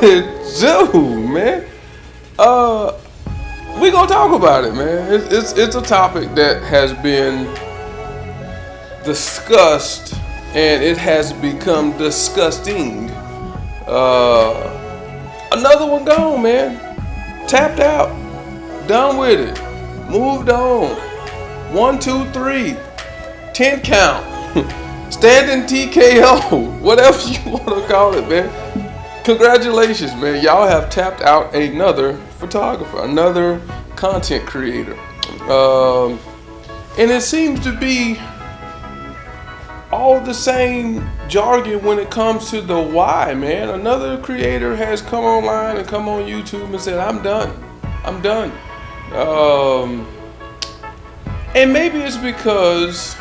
What it do, man? We gonna talk about it, man. It's a topic that has been discussed, and it has become disgusting. Another one gone, man. Tapped out. Done with it. Moved on. 1, 2, 3. 10 count. Standing TKO. Whatever you want to call it, man. Congratulations, man. Y'all have tapped out another photographer, another content creator. And it seems to be all the same jargon when it comes to the why, man. Another creator has come online and come on YouTube and said, I'm done. I'm done. And maybe it's because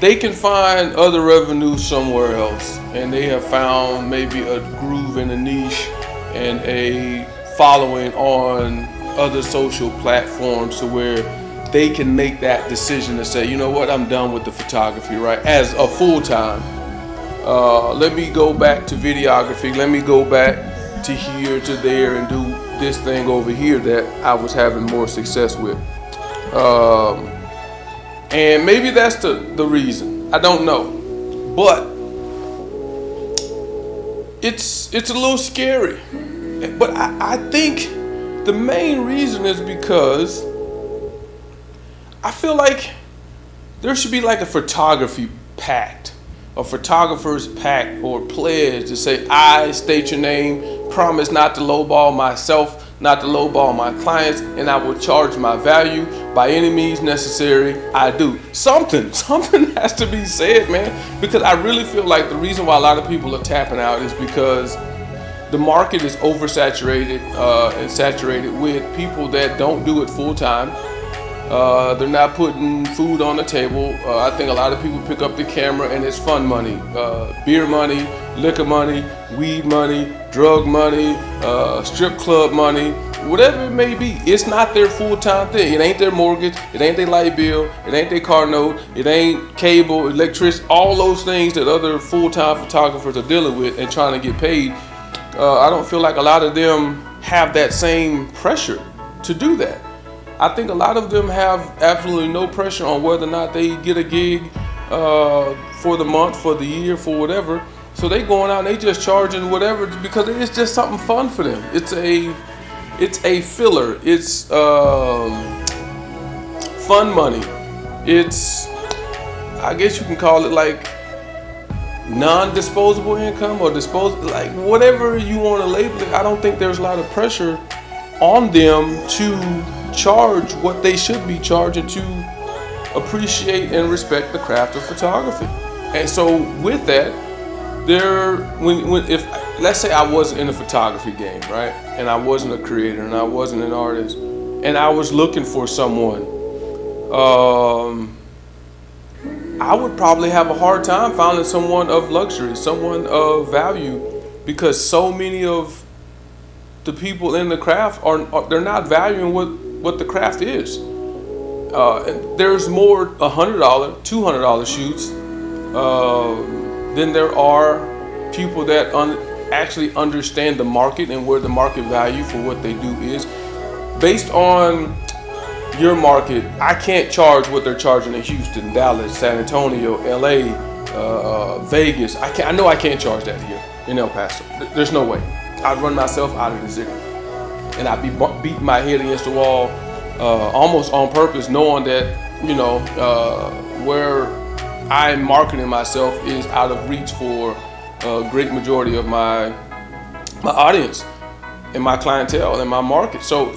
they can find other revenue somewhere else, and they have found maybe a groove and a niche and a following on other social platforms to where they can make that decision to say, you know what, I'm done with the photography, right? As a full-time. Let me go back to videography. Let me go back to here, to there, and do this thing over here that I was having more success with. And maybe that's the reason. I don't know. But it's a little scary. But I think the main reason is because I feel like there should be like a photography pact, a photographer's pact or pledge to say, I state your name, promise not to lowball myself, not to lowball my clients, and I will charge my value by any means necessary. I do. Something has to be said, man, because I really feel like the reason why a lot of people are tapping out is because the market is oversaturated and saturated with people that don't do it full time. They're not putting food on the table. I think a lot of people pick up the camera and it's fun money, beer money, liquor money, weed money, drug money, strip club money, whatever it may be. It's not their full-time thing. It ain't their mortgage. It ain't their light bill. It ain't their car note. It ain't cable, electricity, all those things that other full-time photographers are dealing with and trying to get paid. I don't feel like a lot of them have that same pressure to do that. I think a lot of them have absolutely no pressure on whether or not they get a gig for the month, for the year, for whatever. So they going out and they just charging whatever because it's just something fun for them. It's a filler. It's fun money. It's, I guess you can call it like non-disposable income or disposable, like whatever you want to label it. I don't think there's a lot of pressure on them to charge what they should be charging to appreciate and respect the craft of photography. And so with that, if let's say I wasn't in the photography game, right, and I wasn't a creator and I wasn't an artist, and I was looking for someone, I would probably have a hard time finding someone of luxury, someone of value, because so many of the people in the craft they're not valuing what the craft is. There's more $100, $200 shoots than there are people that actually understand the market and where the market value for what they do is. Based on your market, I can't charge what they're charging in Houston, Dallas, San Antonio, LA, Vegas. I know I can't charge that here in El Paso. There's no way. I'd run myself out of the city, and I'd be beating my head against the wall, almost on purpose, knowing that where I'm marketing myself is out of reach for a great majority of my audience and my clientele and my market. So,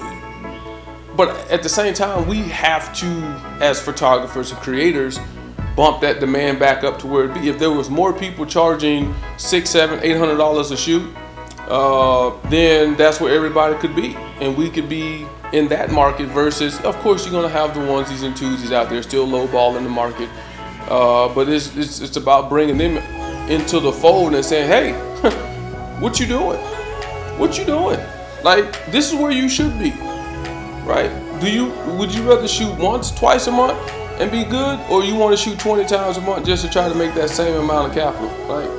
but at the same time, we have to, as photographers and creators, bump that demand back up to where it be. If there was more people charging $600, $700, $800 a shoot, then that's where everybody could be, and we could be in that market. Versus, of course, you're gonna have the onesies and twosies out there still lowballing the market, but it's about bringing them into the fold and saying, hey, what you doing? What you doing? Like, this is where you should be, right? Would you rather shoot once, twice a month and be good, or you want to shoot 20 times a month just to try to make that same amount of capital? Like,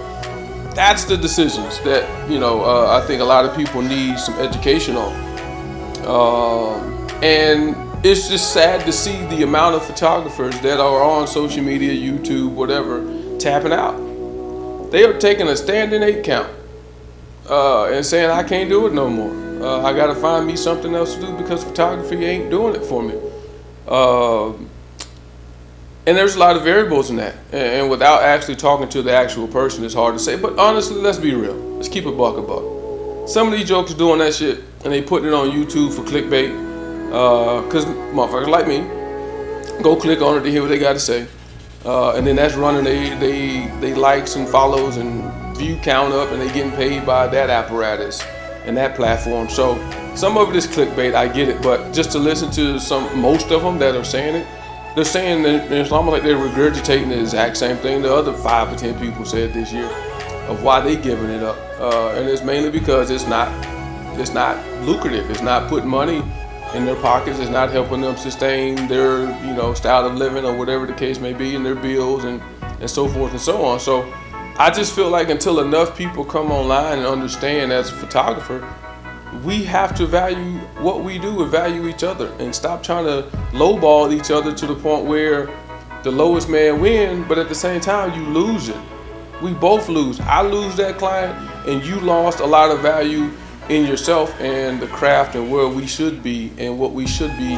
That's the decisions that, I think a lot of people need some education on. And it's just sad to see the amount of photographers that are on social media, YouTube, whatever, tapping out. They are taking a standing 8 count and saying, I can't do it no more. I got to find me something else to do because photography ain't doing it for me. And there's a lot of variables in that. And without actually talking to the actual person, it's hard to say. But honestly, let's be real. Let's keep a buck. Some of these jokers doing that shit and they putting it on YouTube for clickbait. Because motherfuckers like me go click on it to hear what they got to say. And then that's running they likes and follows and view count up, and they getting paid by that apparatus and that platform. So some of it is clickbait, I get it. But just to listen to most of them that are saying it, they're saying that it's almost like they're regurgitating the exact same thing the other 5 or 10 people said this year of why they giving it up. And it's mainly because it's not lucrative. It's not putting money in their pockets. It's not helping them sustain their, style of living or whatever the case may be, and their bills and so forth and so on. So I just feel like until enough people come online and understand as a photographer, we have to value what we do and value each other and stop trying to lowball each other to the point where the lowest man win, but at the same time you lose it. We both lose. I lose that client and you lost a lot of value in yourself and the craft and where we should be and what we should be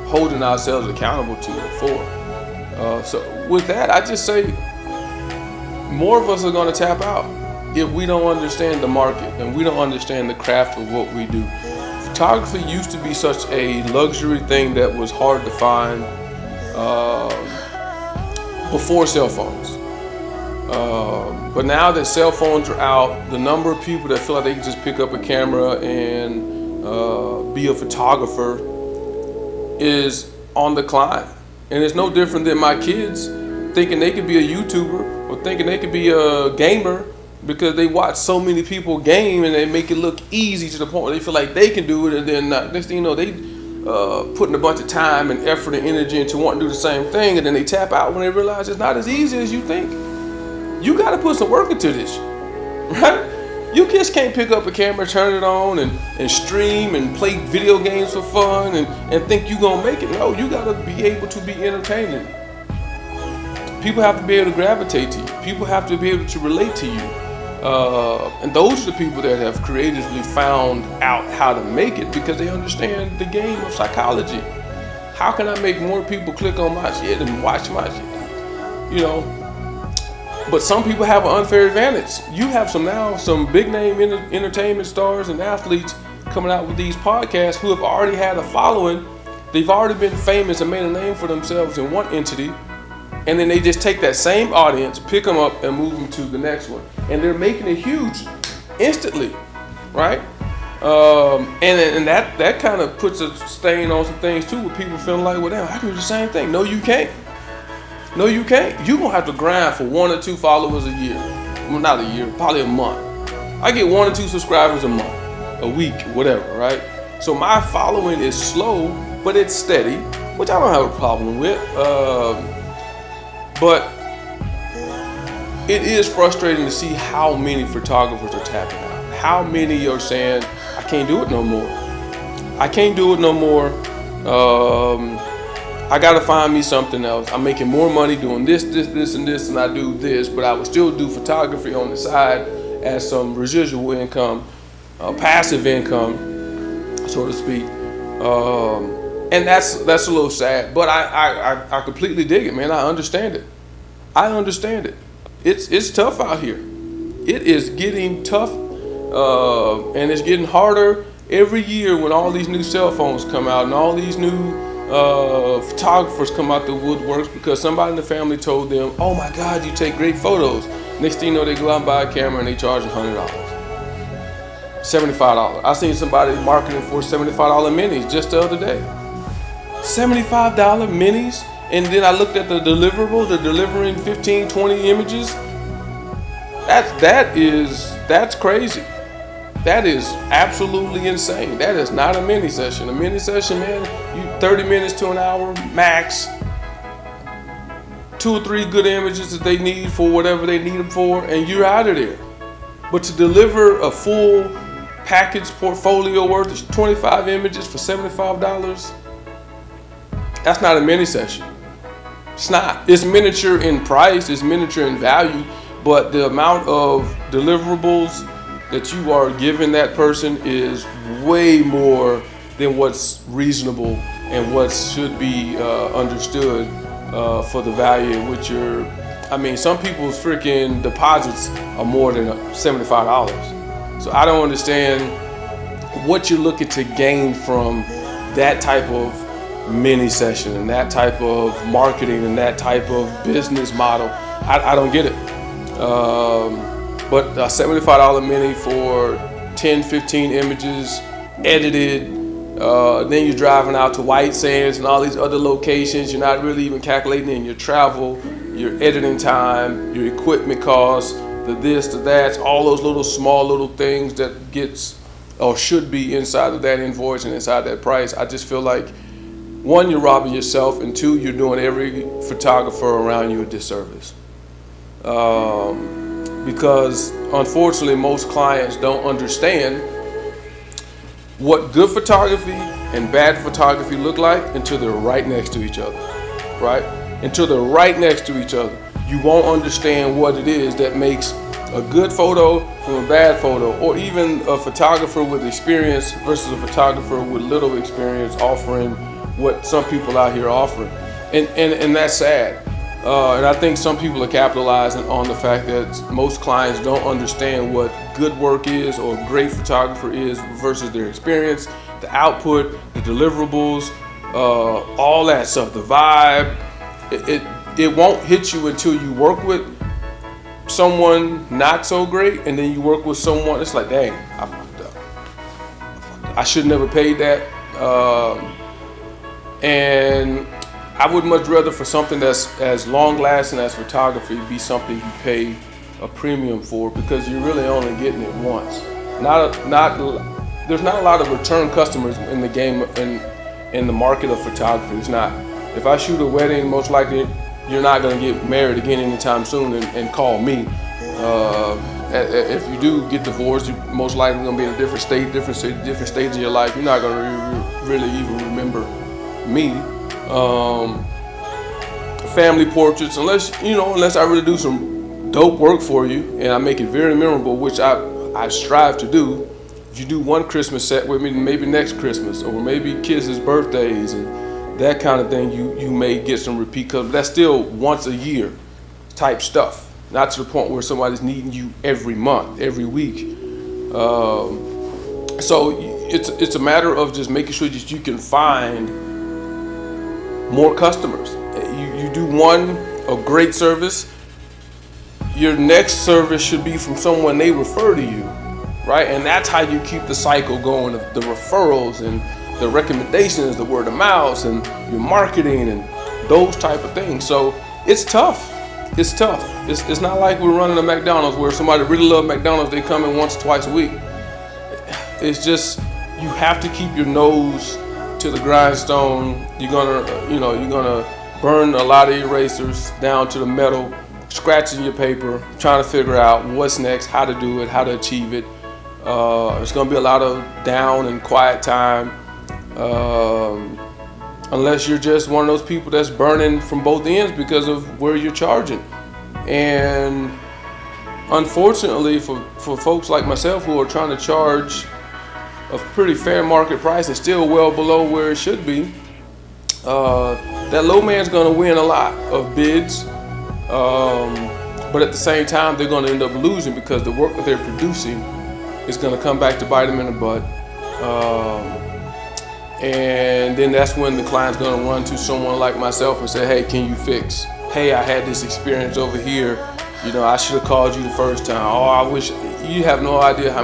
holding ourselves accountable to and for. So with that, I just say more of us are going to tap out if we don't understand the market and we don't understand the craft of what we do. Photography used to be such a luxury thing that was hard to find before cell phones. But now that cell phones are out, the number of people that feel like they can just pick up a camera and be a photographer is on the climb. And it's no different than my kids thinking they could be a YouTuber or thinking they could be a gamer because they watch so many people game and they make it look easy to the point where they feel like they can do it, and then next thing you know, they putting a bunch of time and effort and energy into wanting to do the same thing, and then they tap out when they realize it's not as easy as you think. You got to put some work into this, right? You just can't pick up a camera, turn it on, and stream and play video games for fun and think you're going to make it. No, you got to be able to be entertaining. People have to be able to gravitate to you. People have to be able to relate to you. And those are the people that have creatively found out how to make it because they understand the game of psychology. How can I make more people click on my shit and watch my shit? But some people have an unfair advantage. You have some big name entertainment stars and athletes coming out with these podcasts who have already had a following. They've already been famous and made a name for themselves in one entity. And then they just take that same audience, pick them up, and move them to the next one. And they're making it huge instantly, right? And that kind of puts a stain on some things too, with people feeling like, well, damn, I can do the same thing. No, you can't. No, you can't. You're going to have to grind for 1 or 2 followers a year. Well, not a year, probably a month. I get 1 or 2 subscribers a month, a week, whatever, right? So my following is slow, but it's steady, which I don't have a problem with. But it is frustrating to see how many photographers are tapping out. How many are saying, I can't do it no more. I can't do it no more. I gotta find me something else. I'm making more money doing this, and this, and I do this, but I would still do photography on the side as some residual income, passive income, so to speak. And that's a little sad, but I completely dig it, man. I understand it. It's tough out here. It is getting tough, and it's getting harder every year when all these new cell phones come out and all these new photographers come out the woodworks because somebody in the family told them, oh my God, you take great photos. Next thing you know, they go out and buy a camera and they charge $100. $75. I seen somebody marketing for $75 minis just the other day. $75 minis, and then I looked at the deliverable, they're delivering 15, 20 images. That's crazy. That is absolutely insane. That is not a mini session. A mini session, man, you 30 minutes to an hour max. 2 or 3 good images that they need for whatever they need them for, and you're out of there. But to deliver a full package portfolio worth of 25 images for $75, that's not a mini session. It's not. It's miniature in price, it's miniature in value, but the amount of deliverables that you are giving that person is way more than what's reasonable and what should be understood for the value in which you're. I mean, some people's freaking deposits are more than $75. So I don't understand what you're looking to gain from that type of mini session and that type of marketing and that type of business model. I don't get it. But a $75 mini for 10, 15 images, edited, then you're driving out to White Sands and all these other locations. You're not really even calculating in your travel, your editing time, your equipment costs, the this, the that, all those little small little things that gets or should be inside of that invoice and inside that price. I just feel like, one, you're robbing yourself, and two, you're doing every photographer around you a disservice. Because unfortunately most clients don't understand what good photography and bad photography look like until they're right next to each other, right? Until they're right next to each other, you won't understand what it is that makes a good photo from a bad photo, or even a photographer with experience versus a photographer with little experience offering what some people out here are offering. And that's sad. And I think some people are capitalizing on the fact that most clients don't understand what good work is or great photographer is versus their experience, the output, the deliverables, all that stuff, the vibe. It won't hit you until you work with someone not so great, and then you work with someone, it's like, dang, I fucked up. I should never paid that. And I would much rather for something that's as long lasting as photography be something you pay a premium for, because you're really only getting it once. There's not a lot of return customers in the game, in the market of photography. It's not. If I shoot a wedding, most likely you're not going to get married again anytime soon and call me. If you do get divorced, you're most likely going to be in a different state, different stage of your life. You're not going to really even remember me. Family portraits, unless I really do some dope work for you and I make it very memorable, which I strive to do. If you do one Christmas set with me, maybe next Christmas, or maybe kids' birthdays and that kind of thing, you may get some repeat, because that's still once a year type stuff, not to the point where somebody's needing you every month, every week. So it's a matter of just making sure that you can find more customers. You do a great service, your next service should be from someone they refer to you, right? And that's how you keep the cycle going, of the referrals and the recommendations, the word of mouth, and your marketing and those type of things. So it's tough. It's tough. It's not like we're running a McDonald's where somebody really loves McDonald's, they come in once, twice a week. It's just, you have to keep your nose to the grindstone. You're gonna burn a lot of erasers down to the metal, scratching your paper, trying to figure out what's next, how to do it, how to achieve it. It's gonna be a lot of down and quiet time, unless you're just one of those people that's burning from both ends because of where you're charging. And unfortunately for folks like myself who are trying to charge a pretty fair market price and still well below where it should be, that low man's gonna win a lot of bids, but at the same time they're gonna end up losing, because the work that they're producing is gonna come back to bite them in the butt. And then that's when the client's gonna run to someone like myself and say, hey, can you fix? Hey, I had this experience over here. I should have called you the first time. Oh, I wish. You have no idea how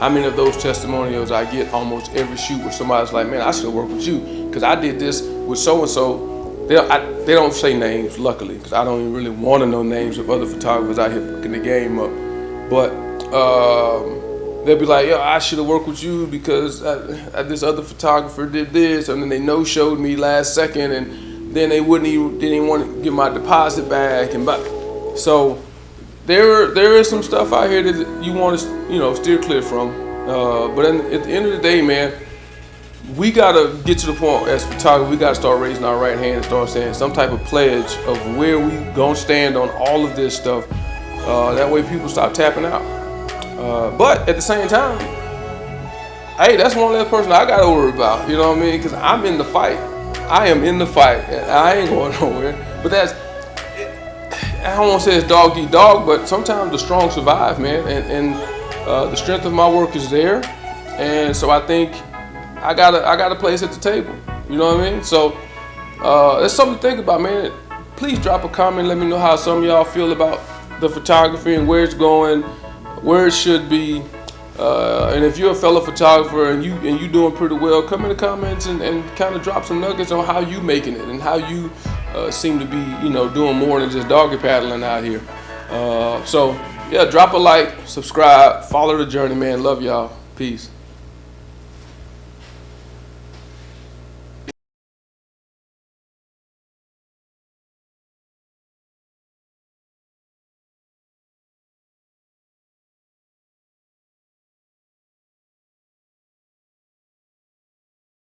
many of those testimonials I get almost every shoot, where somebody's like, man, I should have worked with you because I did this with so-and-so. They don't say names, luckily, because I don't even really want to know names of other photographers out here fucking the game up. But they'll be like, yo, I should have worked with you because this other photographer did this, and then they no-showed me last second, and then they didn't even want to give my deposit back, and so there is some stuff out here that you want to steer clear from. But at the end of the day, man, we gotta get to the point as photographers. We gotta start raising our right hand and start saying some type of pledge of where we gonna stand on all of this stuff. That way, people stop tapping out. But at the same time, hey, that's one less person I gotta worry about. You know what I mean? Because I'm in the fight. I am in the fight. I ain't going nowhere. But I don't want to say it's dog eat dog, but sometimes the strong survive, man. And the strength of my work is there. And so I think I got a place at the table. You know what I mean? So that's something to think about, man. Please drop a comment. Let me know how some of y'all feel about the photography and where it's going, where it should be. And if you're a fellow photographer and you doing pretty well, come in the comments and kind of drop some nuggets on how you making it and how you seem to be doing more than just doggy paddling out here. So yeah, drop a like, subscribe, follow the journey, man. Love y'all. Peace.